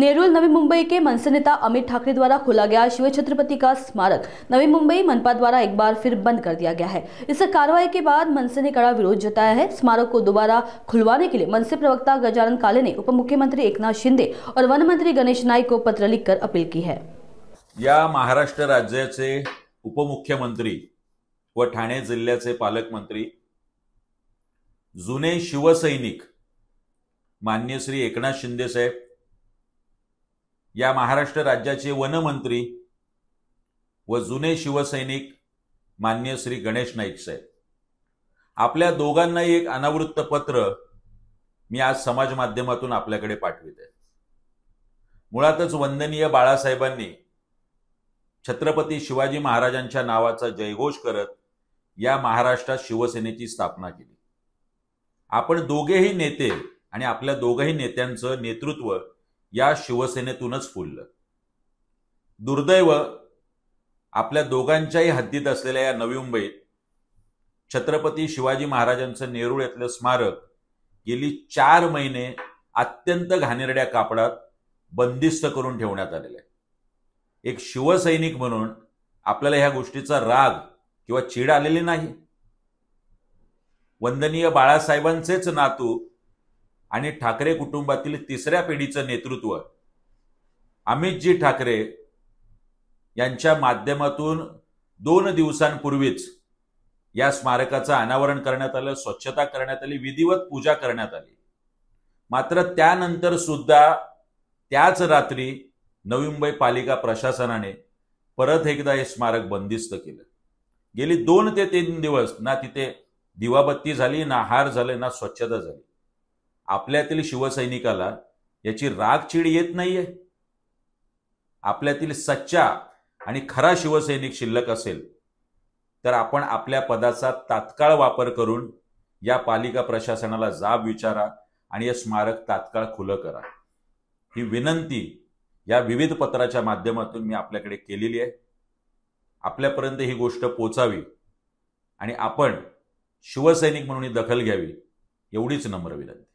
नेरुल नवी मुंबई के मनसे नेता अमित ठाकरे द्वारा खोला गया शिव छत्रपति का स्मारक नवी मुंबई मनपा द्वारा एक बार फिर बंद कर दिया गया है। इस कार्रवाई के बाद मनसे ने कड़ा विरोध जताया है। स्मारक को दोबारा खुलवाने के लिए मनसे प्रवक्ता गजानन काले ने उप मुख्यमंत्री एकनाथ शिंदे और वन मंत्री गणेश नाईक को पत्र लिखकर अपील की है। या महाराष्ट्र राज्याचे उपमुख्यमंत्री व ठाणे जिल्ह्याचे पालकमंत्री जुने शिवसैनिक माननीय श्री एकनाथ शिंदे साहेब, या महाराष्ट्र राज्याचे वनमंत्री व जुने शिवसैनिक माननीय श्री गणेश नाईक साहेब, आपल्या दोघांनाही एक अनावृत्त पत्र मी आज समाज माध्यमातून आपल्याकडे पाठवित आहे। मुळातच वंदनीय बाळासाहेबांनी छत्रपती शिवाजी महाराजांच्या नावाचा जयघोष करत या महाराष्ट्रात शिवसेनेची स्थापना केली। आपण दोघेही नेते आणि आपल्या दोघेही नेत्यांचं नेतृत्व या शिवसेनेतूनच फुललं। दुर्दैव आपल्या दोघांच्याही हद्दीत असलेल्या या नवी मुंबईत छत्रपती शिवाजी महाराजांचं नेरुळ येथलं स्मारक गेली 4 महिने अत्यंत घाणेरड्या कापडात बंदिस्त करून ठेवण्यात आलेलं आहे। एक शिवसैनिक म्हणून आपल्याला ह्या गोष्टीचा राग किंवा चीड आलेली नाही। वंदनीय बाळासाहेबांचेच नातू आणि ठाकरे कुटुंबातील 3ऱ्या पिढीचं नेतृत्व अमितजी ठाकरे यांच्या माध्यमातून 2 दिवसांपूर्वीच या स्मारकाचं अनावरण करण्यात आलं, स्वच्छता करण्यात आली, विधिवत पूजा करण्यात आली। मात्र त्यानंतर सुद्धा त्याच रात्री नवी मुंबई पालिका प्रशासनाने परत एकदा हे स्मारक बंदिस्त केलं। गेली 2 ते 3 दिवस ना तिथे दिवाबत्ती झाली, ना हार झाले, ना स्वच्छता झाली। आपल्यातील शिवसैनिकाला याची राग चीड येत नाहीये। आपल्यातील सच्चा आणि खरा शिवसैनिक शिल्लक असेल तर आपण आपल्या पदाचा तात्काळ वापर करून या पालिका प्रशासनाला जाब विचारा आणि हे स्मारक तात्काळ खुलं करा। ही विनंती या विविध पत्राच्या माध्यमातून मी आपल्याकडे केलेली आहे। आपल्यापर्यंत ही गोष्ट पोचावी आणि आपण शिवसैनिक म्हणून दखल घ्यावी एवढीच नम्र विनंती।